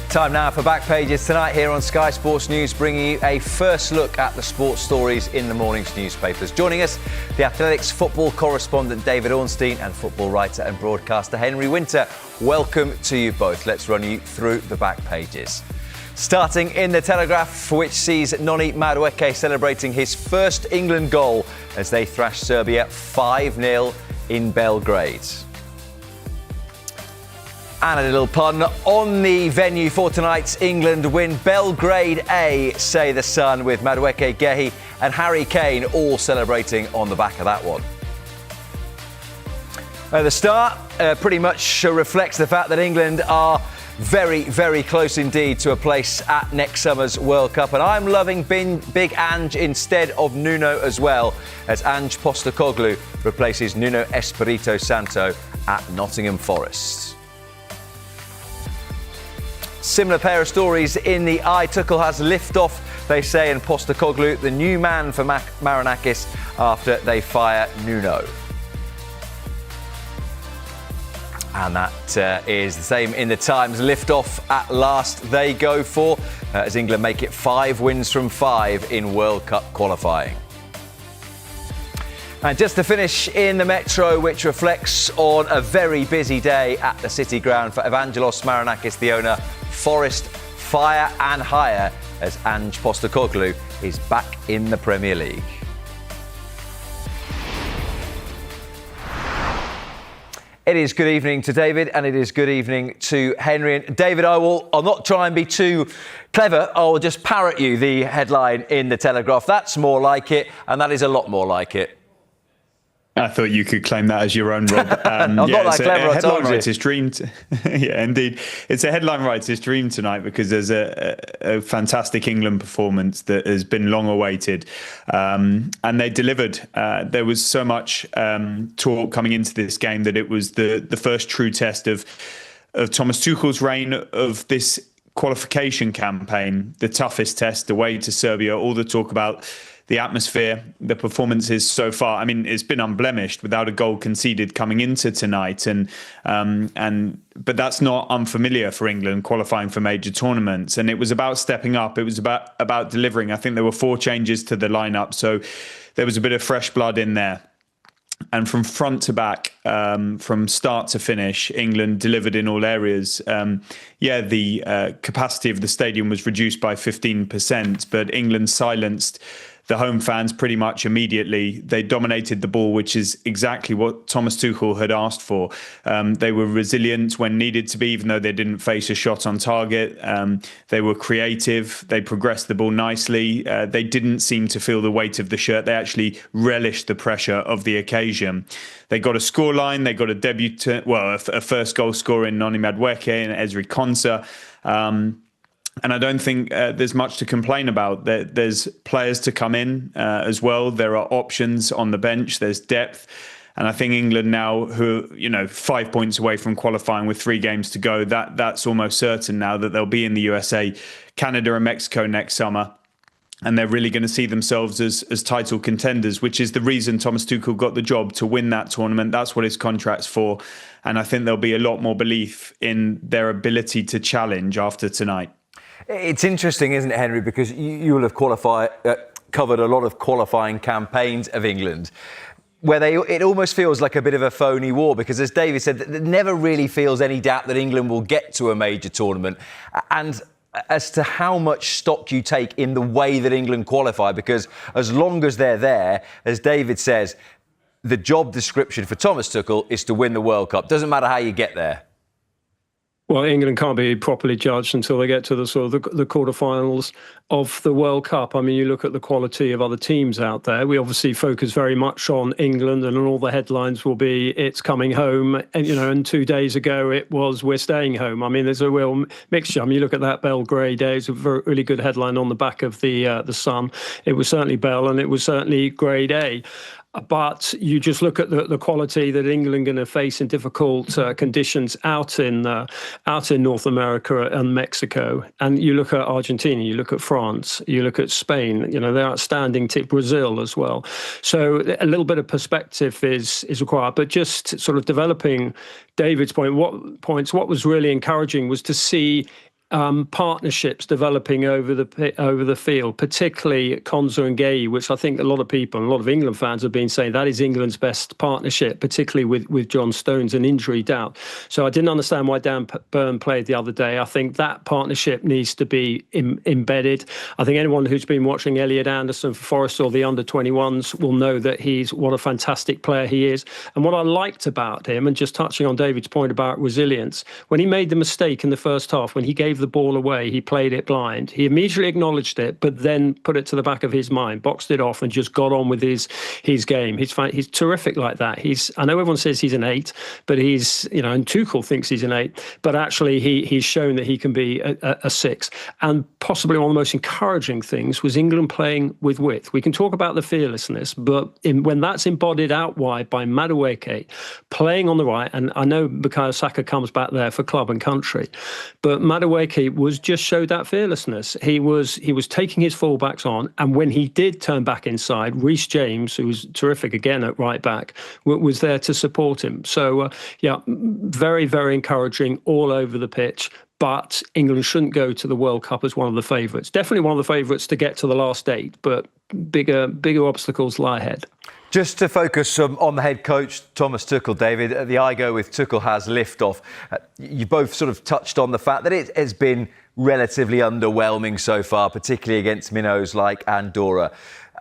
Time now for Back Pages tonight here on Sky Sports News, bringing you a first look at the sports stories in the morning's newspapers. Joining us, the Athletics football correspondent David Ornstein and football writer and broadcaster Henry Winter. Welcome to you both. Let's run you through the Back Pages. Starting in the Telegraph, which sees Noni Madueke celebrating his first England goal as they thrash Serbia 5-0 in Belgrade. And a little pun on the venue for tonight's England win. Belgrade A, say the Sun, with Madueke, Gehi and Harry Kane all celebrating on the back of that one. The Star pretty much reflects the fact that England are very, very close indeed to a place at next summer's World Cup. And I'm loving Big Ange instead of Nuno as well, as Ange Postecoglou replaces Nuno Espirito Santo at Nottingham Forest. Similar pair of stories in the Eye. Tuchel has liftoff, they say, and Postecoglou the new man for Marinakis after they fire Nuno. And that is the same in the Times. Liftoff at last they go for, as England make it 5 wins from 5 in World Cup qualifying. And just to finish in the Metro, which reflects on a very busy day at the City Ground for Evangelos Marinakis, the owner. Forest fire and hire as Ange Postecoglou is back in the Premier League. It is good evening to David and it is good evening to Henry. And David, I'll not try and be too clever. I'll just parrot you the headline in the Telegraph. That's more like it, and that is a lot more like it. I thought you could claim that as your own, Rob. I'm not that clever, I told you. Writer's dream. Yeah, indeed. It's a headline writer's dream tonight because there's a fantastic England performance that has been long awaited. And they delivered. There was so much talk coming into this game that it was the first true test of Thomas Tuchel's reign of this qualification campaign, the toughest test, away to Serbia, all the talk about the atmosphere, the performances so far. I mean, it's been unblemished without a goal conceded coming into tonight. But that's not unfamiliar for England qualifying for major tournaments. And it was about stepping up. It was about delivering. I think there were 4 changes to the lineup. So there was a bit of fresh blood in there. And from front to back, from start to finish, England delivered in all areas. The capacity of the stadium was reduced by 15%, but England silenced the home fans pretty much immediately. They dominated the ball, which is exactly what Thomas Tuchel had asked for. They were resilient when needed to be, even though they didn't face a shot on target. They were creative. They progressed the ball nicely. They didn't seem to feel the weight of the shirt. They actually relished the pressure of the occasion. They got a scoreline. They got a first goal scorer in Noni Madueke and Ezri Konsa. And I don't think there's much to complain about. There's players to come in as well. There are options on the bench. There's depth. And I think England now, who, 5 points away from qualifying with 3 games to go, that's almost certain now that they'll be in the USA, Canada and Mexico next summer. And they're really going to see themselves as title contenders, which is the reason Thomas Tuchel got the job, to win that tournament. That's what his contract's for. And I think there'll be a lot more belief in their ability to challenge after tonight. It's interesting, isn't it, Henry, because you will have covered a lot of qualifying campaigns of England, where it almost feels like a bit of a phony war, because, as David said, there never really feels any doubt that England will get to a major tournament. And as to how much stock you take in the way that England qualify, because as long as they're there, as David says, the job description for Thomas Tuchel is to win the World Cup. Doesn't matter how you get there. Well, England can't be properly judged until they get to the quarterfinals of the World Cup. I mean, you look at the quality of other teams out there. We obviously focus very much on England, and all the headlines will be "It's coming home." And 2 days ago it was "We're staying home." I mean, there's a real mixture. I mean, you look at that Belgrade day; it's a really good headline on the back of the Sun. It was certainly Bell, and it was certainly Grade A. But you just look at the quality that England going to face in difficult conditions out in North America and Mexico, and you look at Argentina, you look at France, you look at Spain. They're outstanding. Brazil as well. So a little bit of perspective is required. But just sort of developing David's point. What was really encouraging was to see partnerships developing over the field, particularly Konsa and Gueye, which I think a lot of people, a lot of England fans have been saying that is England's best partnership, particularly with John Stones and injury doubt. So I didn't understand why Dan Burn played the other day. I think that partnership needs to be embedded. I think anyone who's been watching Elliot Anderson for Forest or the under-21s will know that what a fantastic player he is. And what I liked about him, and just touching on David's point about resilience, when he made the mistake in the first half, when he gave the ball away, he played it blind. He immediately acknowledged it, but then put it to the back of his mind, boxed it off, and just got on with his game. He's terrific like that. I know everyone says he's an 8, but he's, and Tuchel thinks he's an 8, but actually he's shown that he can be a 6. And possibly one of the most encouraging things was England playing with width. We can talk about the fearlessness, but when that's embodied out wide by Madueke playing on the right, and I know Bukayo Saka comes back there for club and country, but Madueke just showed that fearlessness. He was taking his fullbacks on, and when he did turn back inside, Reece James, who was terrific again at right back, was there to support him. So very, very encouraging all over the pitch. But England shouldn't go to the World Cup as one of the favourites. Definitely one of the favourites to get to the last 8, but bigger obstacles lie ahead. Just to focus on the head coach, Thomas Tuchel, David, the I go with Tuchel has liftoff. You both sort of touched on the fact that it has been relatively underwhelming so far, particularly against minnows like Andorra.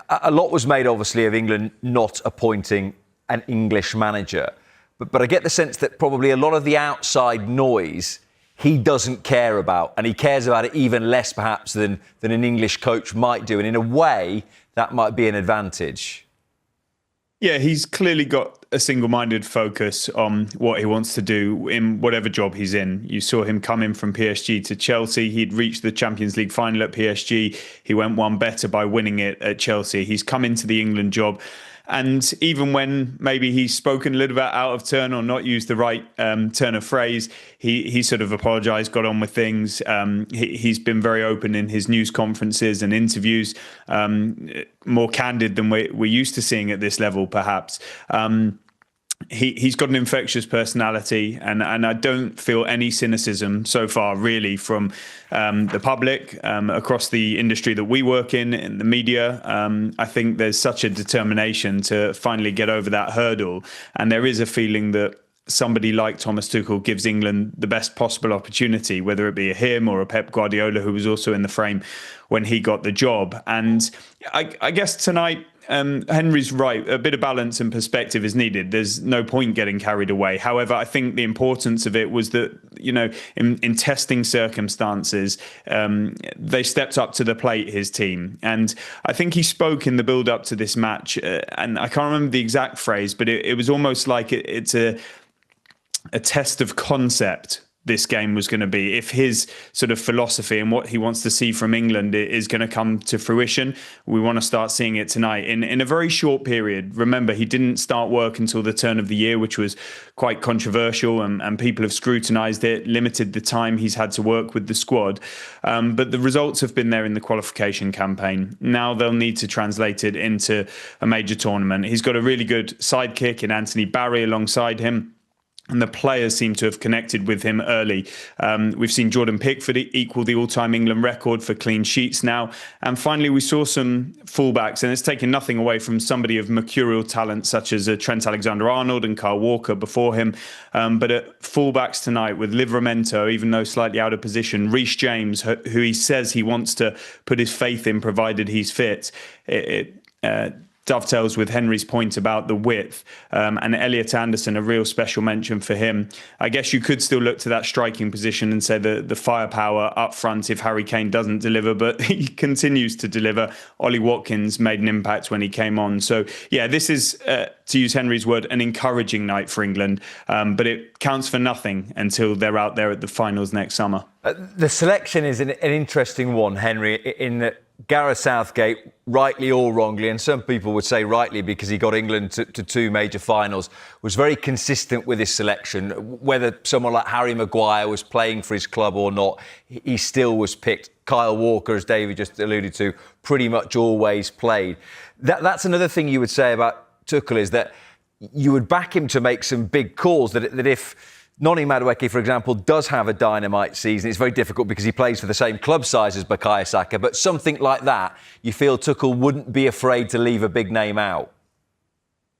A lot was made, obviously, of England not appointing an English manager. But I get the sense that probably a lot of the outside noise he doesn't care about, and he cares about it even less perhaps than an English coach might do. And in a way, that might be an advantage. Yeah, he's clearly got a single-minded focus on what he wants to do in whatever job he's in. You saw him come in from PSG to Chelsea. He'd reached the Champions League final at PSG. He went one better by winning it at Chelsea. He's come into the England job. And even when maybe he's spoken a little bit out of turn or not used the right turn of phrase, he sort of apologised, got on with things. He's been very open in his news conferences and interviews, more candid than we're used to seeing at this level, perhaps. He's got an infectious personality, and I don't feel any cynicism so far, really, from the public, across the industry that we work in the media. I think there's such a determination to finally get over that hurdle, and there is a feeling that somebody like Thomas Tuchel gives England the best possible opportunity, whether it be him or a Pep Guardiola, who was also in the frame when he got the job. And I guess tonight, Henry's right. A bit of balance and perspective is needed. There's no point getting carried away. However, I think the importance of it was that, in testing circumstances, they stepped up to the plate, his team. And I think he spoke in the build up to this match, and I can't remember the exact phrase, but it was almost like it's a test of concept. This game was going to be, if his sort of philosophy and what he wants to see from England is going to come to fruition. We want to start seeing it tonight in a very short period. Remember, he didn't start work until the turn of the year, which was quite controversial, and people have scrutinised it, limited the time he's had to work with the squad. But the results have been there in the qualification campaign. Now they'll need to translate it into a major tournament. He's got a really good sidekick in Anthony Barry alongside him, and the players seem to have connected with him early. We've seen Jordan Pickford equal the all-time England record for clean sheets now. And finally, we saw some fullbacks, and it's taken nothing away from somebody of mercurial talent, such as Trent Alexander-Arnold and Kyle Walker before him. But at fullbacks tonight with Livramento, even though slightly out of position, Reece James, who he says he wants to put his faith in, provided he's fit, it dovetails with Henry's point about the width, and Elliot Anderson, a real special mention for him. I guess you could still look to that striking position and say the firepower up front if Harry Kane doesn't deliver, but he continues to deliver. Ollie Watkins made an impact when he came on. So yeah, this is, to use Henry's word, an encouraging night for England, but it counts for nothing until they're out there at the finals next summer. The selection is an interesting one, Henry, in that Gareth Southgate, rightly or wrongly, and some people would say rightly because he got England to 2 major finals, was very consistent with his selection. Whether someone like Harry Maguire was playing for his club or not, he still was picked. Kyle Walker, as David just alluded to, pretty much always played. That's another thing you would say about Tuchel, is that you would back him to make some big calls, that if Noni Madueke, for example, does have a dynamite season. It's very difficult because he plays for the same club size as Bukayo Saka, but something like that, you feel Tuchel wouldn't be afraid to leave a big name out.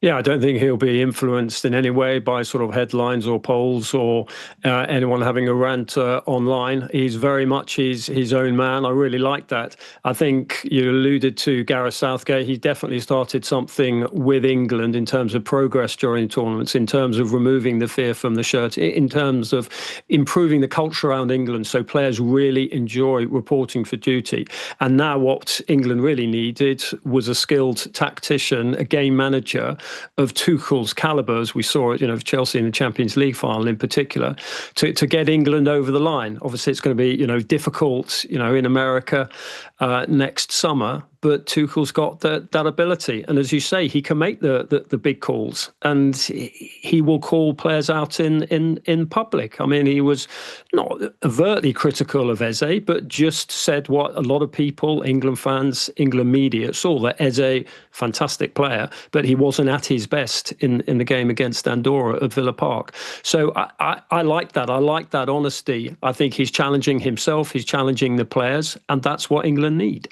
Yeah, I don't think he'll be influenced in any way by sort of headlines or polls or anyone having a rant online. He's very much his own man. I really like that. I think you alluded to Gareth Southgate. He definitely started something with England in terms of progress during tournaments, in terms of removing the fear from the shirt, in terms of improving the culture around England so players really enjoy reporting for duty. And now what England really needed was a skilled tactician, a game manager of Tuchel's calibre, as we saw it, Chelsea in the Champions League final in particular, to get England over the line. Obviously, it's going to be, difficult, in America next summer. But Tuchel's got that ability. And as you say, he can make the big calls and he will call players out in public. I mean, he was not overtly critical of Eze, but just said what a lot of people, England fans, England media saw, that Eze, fantastic player, but he wasn't at his best in the game against Andorra at Villa Park. So I like that. I like that honesty. I think he's challenging himself, he's challenging the players, and that's what England need.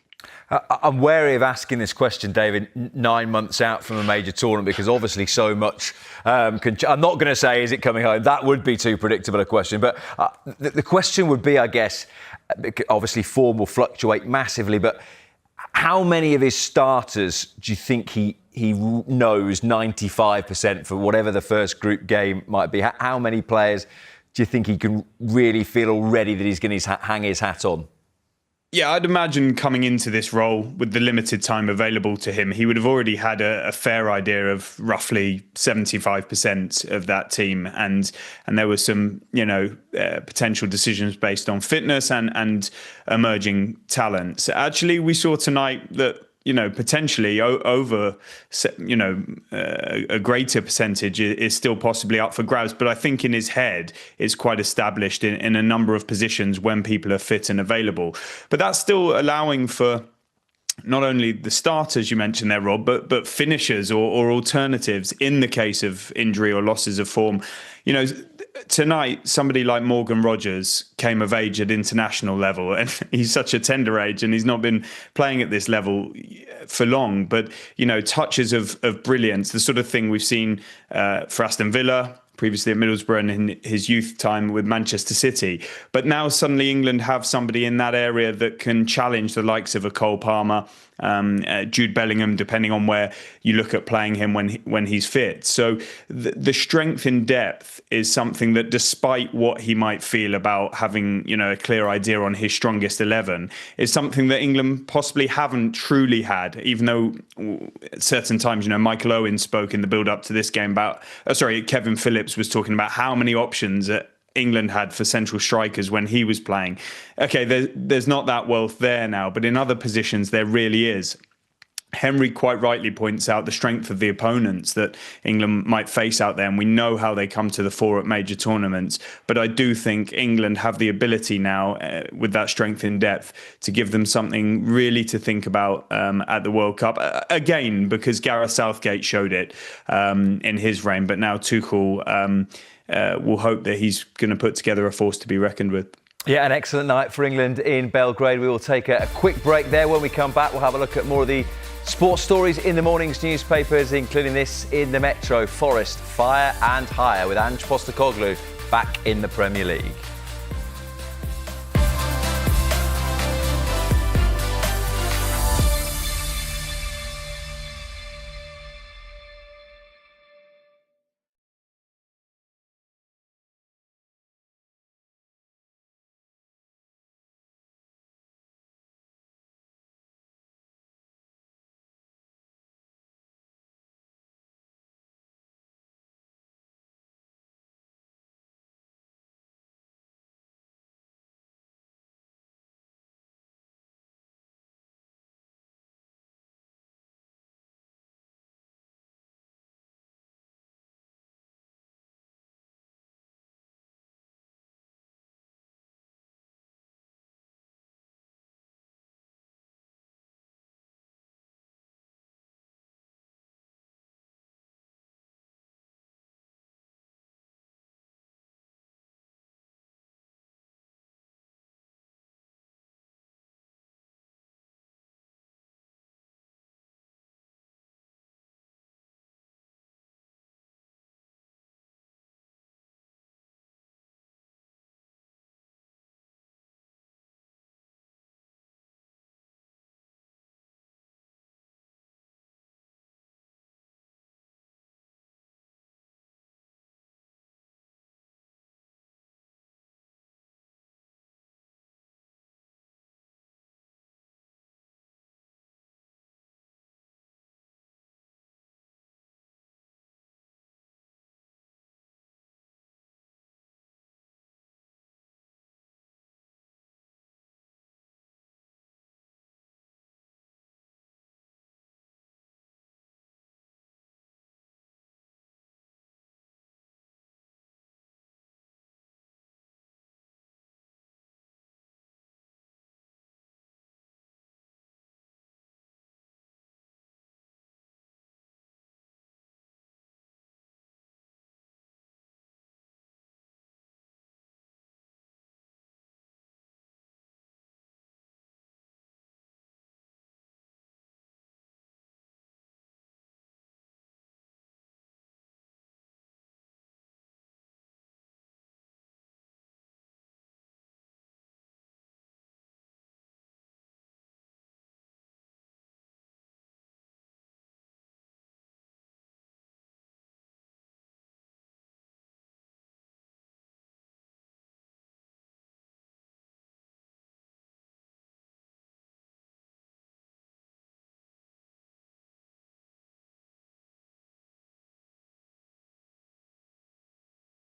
I'm wary of asking this question, David, 9 months out from a major tournament, because obviously so much I'm not going to say, is it coming home? That would be too predictable a question. But the question would be, I guess, obviously form will fluctuate massively, but how many of his starters do you think he knows 95% for whatever the first group game might be? How many players do you think he can really feel already that he's going to hang his hat on? Yeah, I'd imagine coming into this role with the limited time available to him, he would have already had a fair idea of roughly 75% of that team. And there were some, potential decisions based on fitness and emerging talents. Actually, we saw tonight that, potentially over, a greater percentage is still possibly up for grabs. But I think in his head, it's quite established in a number of positions when people are fit and available. But that's still allowing for not only the starters you mentioned there, Rob, but finishers or alternatives in the case of injury or losses of form. Tonight, somebody like Morgan Rogers came of age at international level, and he's such a tender age and he's not been playing at this level for long. But, touches of brilliance, the sort of thing we've seen for Aston Villa, previously at Middlesbrough and in his youth time with Manchester City. But now suddenly England have somebody in that area that can challenge the likes of a Cole Palmer, Jude Bellingham, depending on where you look at playing him when he's fit. So the strength in depth is something that, despite what he might feel about having, a clear idea on his strongest 11, is something that England possibly haven't truly had, even though at certain times, Michael Owen spoke in the build up to this game about, Kevin Phillips was talking about how many options England had for central strikers when he was playing. Okay, there's not that wealth there now, but in other positions there really is. Henry quite rightly points out the strength of the opponents that England might face out there, and we know how they come to the fore at major tournaments. But I do think England have the ability now, with that strength in depth, to give them something really to think about at the World Cup. Again, because Gareth Southgate showed it in his reign, but now Tuchel will hope that he's going to put together a force to be reckoned with. Yeah, an excellent night for England in Belgrade. We will take a quick break there. When we come back, we'll have a look at more of the sports stories in the morning's newspapers, including this in the Metro: Forest, fire and hire, with Ange Postecoglou back in the Premier League.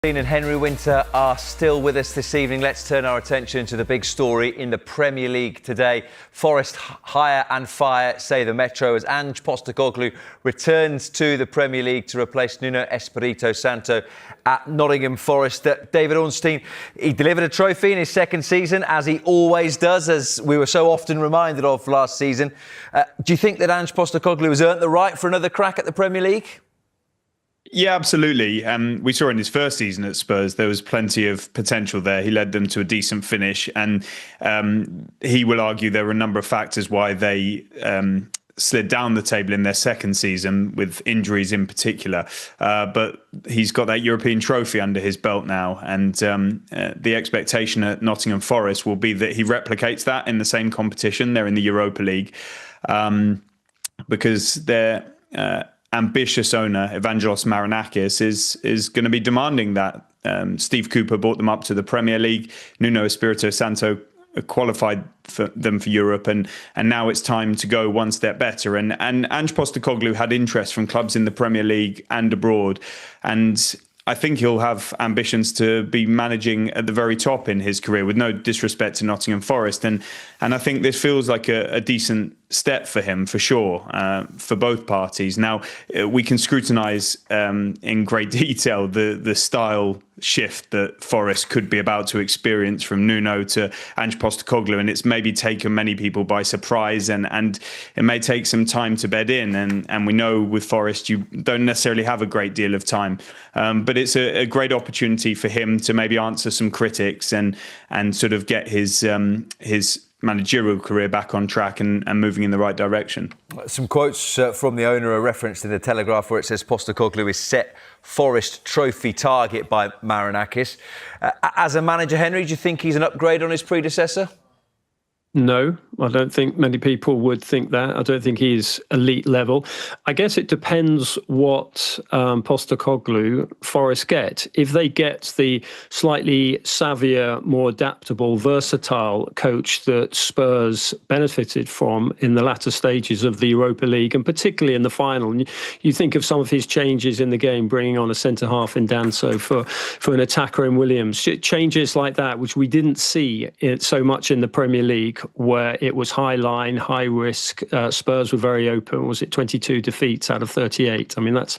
And Henry Winter are still with us this evening. Let's turn our attention to the big story in the Premier League today. Forest hire and fire, say the Metro, as Ange Postecoglou returns to the Premier League to replace Nuno Espirito Santo at Nottingham Forest. David Ornstein, he delivered a trophy in his second season, as he always does, as we were so often reminded of last season. Do you think that Ange Postecoglou has earned the right for another crack at the Premier League? Yeah, absolutely. We saw in his first season at Spurs, there was plenty of potential there. He led them to a decent finish. And he will argue there were a number of factors why they slid down the table in their second season, with injuries in particular. But he's got that European trophy under his belt now. And the expectation at Nottingham Forest will be that he replicates that in the same competition. They're in the Europa League because they're... ambitious owner Evangelos Marinakis is going to be demanding that. Steve Cooper brought them up to the Premier League. Nuno Espirito Santo qualified for them for Europe, and now it's time to go one step better. And Ange Postecoglou had interest from clubs in the Premier League and abroad, and I think he'll have ambitions to be managing at the very top in his career, with no disrespect to Nottingham Forest. And I think this feels like a decent step for him, for sure, for both parties. Now, we can scrutinise in great detail the style shift that Forest could be about to experience from Nuno to Ange Postecoglou, and it's maybe taken many people by surprise, and it may take some time to bed in. And we know with Forest you don't necessarily have a great deal of time, but it's a great opportunity for him to maybe answer some critics and sort of get his managerial career back on track and moving in the right direction. Some quotes from the owner are referenced in the Telegraph, where it says Postecoglou is set Forest trophy target by Marinakis. As a manager, Henry, do you think he's an upgrade on his predecessor? No, I don't think many people would think that. I don't think he's elite level. I guess it depends what Postecoglou Forest get. If they get the slightly savvier, more adaptable, versatile coach that Spurs benefited from in the latter stages of the Europa League, and particularly in the final, and you think of some of his changes in the game, bringing on a centre-half in Danso for an attacker in Williams, changes like that, which we didn't see so much in the Premier League, where it was high line, high risk. Spurs were very open. Was it 22 defeats out of 38? I mean, that's,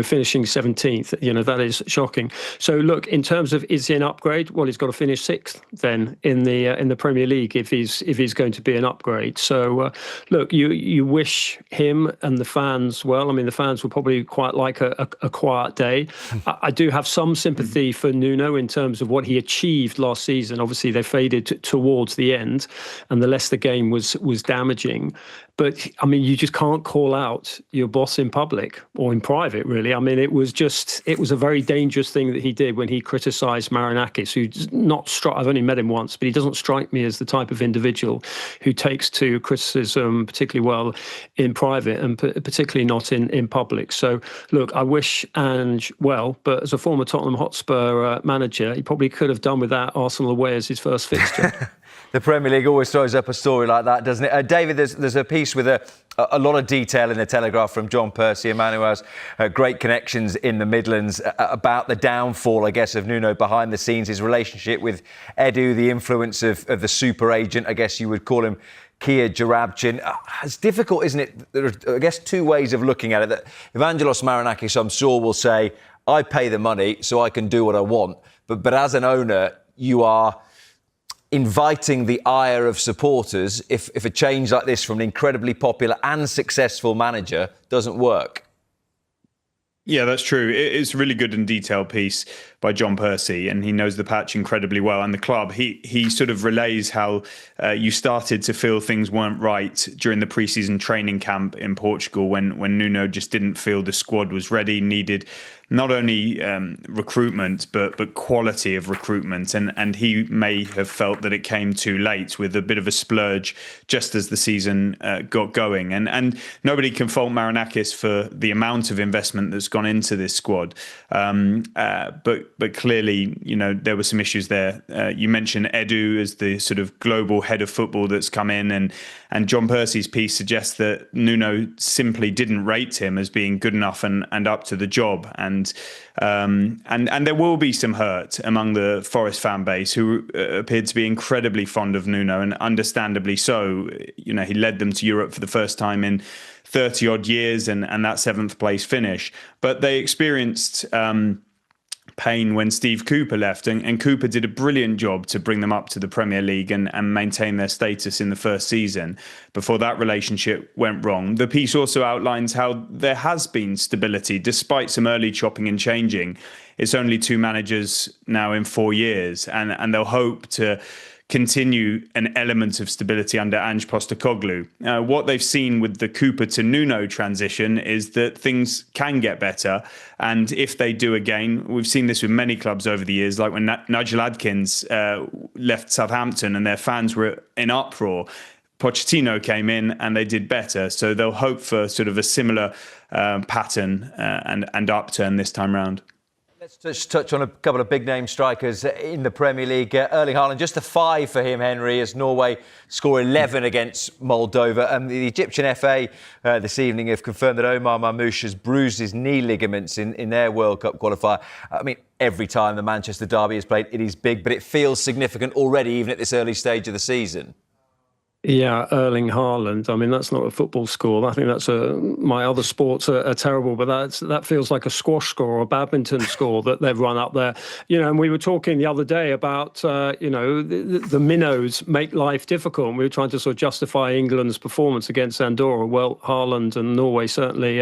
finishing 17th. That is shocking. So look, in terms of, is he an upgrade? Well, he's got to finish 6th then in the Premier League if he's going to be an upgrade. So look, you wish him and the fans well. I mean, the fans will probably quite like a quiet day. I do have some sympathy for Nuno in terms of what he achieved last season. Obviously, they faded towards the end, and the Leicester game was damaging. But, I mean, you just can't call out your boss in public or in private, really. I mean, it was a very dangerous thing that he did when he criticised Marinakis, who's not I've only met him once, but he doesn't strike me as the type of individual who takes to criticism particularly well in private, and particularly not in public. So, look, I wish Ange well, but as a former Tottenham Hotspur manager, he probably could have done with that Arsenal away as his first fixture. The Premier League always throws up a story like that, doesn't it? David, there's a piece with a lot of detail in the Telegraph from John Percy, a man who has great connections in the Midlands, about the downfall, I guess, of Nuno behind the scenes, his relationship with Edu, the influence of the super agent, I guess you would call him, Kia Jarabchin. It's difficult, isn't it? There are, I guess, two ways of looking at it. That Evangelos Marinakis, I'm sure, will say, I pay the money so I can do what I want. But as an owner, you are inviting the ire of supporters if a change like this from an incredibly popular and successful manager doesn't work. Yeah, that's true. It's a really good and detailed piece by John Percy, and he knows the patch incredibly well and the club. He sort of relays how you started to feel things weren't right during the pre-season training camp in Portugal when Nuno just didn't feel the squad was ready, needed not only recruitment but quality of recruitment, and he may have felt that it came too late with a bit of a splurge just as the season got going, and nobody can fault Marinakis for the amount of investment that's gone into this squad, but but clearly, there were some issues there. You mentioned Edu as the sort of global head of football that's come in, and John Percy's piece suggests that Nuno simply didn't rate him as being good enough and up to the job. And there will be some hurt among the Forest fan base, who appeared to be incredibly fond of Nuno, and understandably so. He led them to Europe for the first time in 30 odd years, and that 7th place finish. But they experienced pain when Steve Cooper left, and Cooper did a brilliant job to bring them up to the Premier League and maintain their status in the first season before that relationship went wrong. The piece also outlines how there has been stability despite some early chopping and changing. It's only 2 managers now in 4 years, and they'll hope to continue an element of stability under Ange Postecoglou. What they've seen with the Cooper to Nuno transition is that things can get better. And if they do again, we've seen this with many clubs over the years, like when Nigel Adkins left Southampton and their fans were in uproar. Pochettino came in and they did better. So they'll hope for sort of a similar pattern and upturn this time round. Let's just touch on a couple of big-name strikers in the Premier League. Erling Haaland, just a 5 for him, Henry, as Norway score 11 against Moldova. And the Egyptian FA this evening have confirmed that Omar Mamouche has bruised his knee ligaments in their World Cup qualifier. I mean, every time the Manchester derby is played, it is big, but it feels significant already, even at this early stage of the season. Yeah, Erling Haaland. I mean, that's not a football score. I think that's my other sports are terrible, but that feels like a squash score or a badminton score that they've run up there. And we were talking the other day about, the minnows make life difficult. And we were trying to sort of justify England's performance against Andorra. Well, Haaland and Norway certainly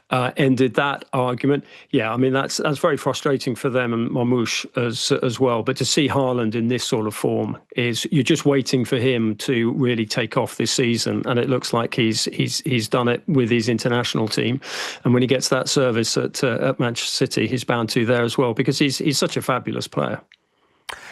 ended that argument. Yeah, I mean, that's very frustrating for them and Mamouche as well. But to see Haaland in this sort of form you're just waiting for him to really take off this season, and it looks like he's done it with his international team. And when he gets that service at Manchester City, he's bound to there as well, because he's such a fabulous player.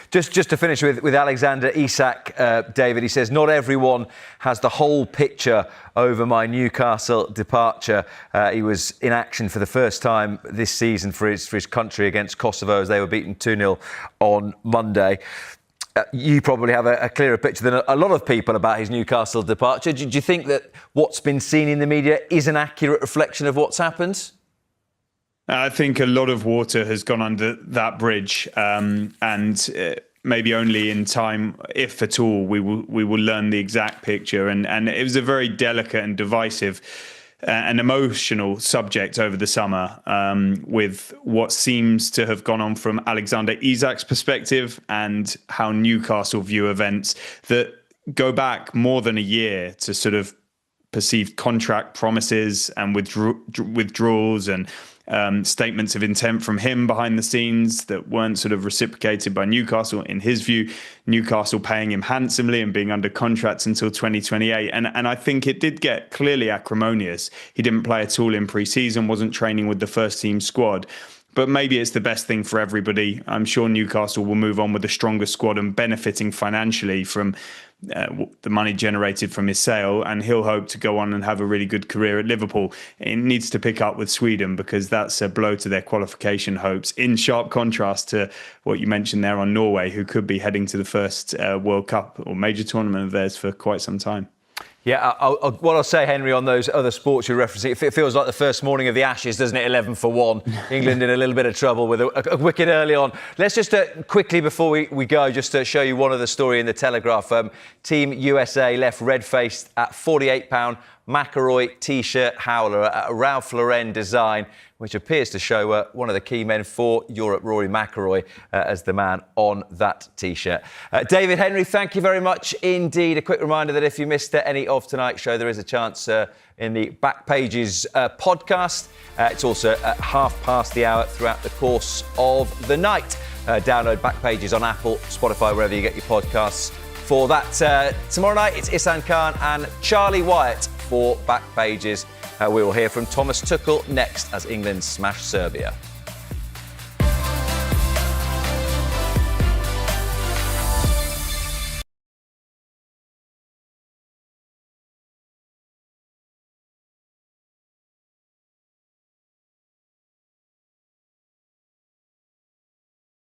Just to finish with Alexander Isak, David, he says, not everyone has the whole picture over my Newcastle departure. He was in action for the first time this season for his country against Kosovo as they were beaten 2-0 on Monday. You probably have a clearer picture than a lot of people about his Newcastle departure. Do you think that what's been seen in the media is an accurate reflection of what's happened? I think a lot of water has gone under that bridge, and maybe only in time, if at all, we will learn the exact picture. And it was a very delicate and divisive an emotional subject over the summer, with what seems to have gone on from Alexander Isak's perspective and how Newcastle view events that go back more than a year to sort of perceived contract promises and withdrawals and statements of intent from him behind the scenes that weren't sort of reciprocated by Newcastle. In his view, Newcastle paying him handsomely and being under contract until 2028. And I think it did get clearly acrimonious. He didn't play at all in pre-season, wasn't training with the first team squad. But maybe it's the best thing for everybody. I'm sure Newcastle will move on with a stronger squad and benefiting financially from the money generated from his sale, and he'll hope to go on and have a really good career at Liverpool. It needs to pick up with Sweden, because that's a blow to their qualification hopes, in sharp contrast to what you mentioned there on Norway, who could be heading to the first World Cup or major tournament of theirs for quite some time. Yeah, what I'll say, Henry, on those other sports you're referencing, it feels like the first morning of the Ashes, doesn't it? 11-1. England in a little bit of trouble with a wicket early on. Let's just quickly, before we go, just to show you one other story in the Telegraph. Team USA left red-faced at £48 McIlroy T-shirt howler, a Ralph Lauren design, which appears to show one of the key men for Europe, Rory McIlroy, as the man on that T-shirt. David, Henry, thank you very much indeed. A quick reminder that if you missed any of tonight's show, there is a chance in the Back Pages podcast. It's also at 1:30 throughout the course of the night. Download Back Pages on Apple, Spotify, wherever you get your podcasts. For that, tomorrow night, it's Ihsan Khan and Charlie Wyatt for Back Pages. We will hear from Thomas Tuchel next as England smash Serbia.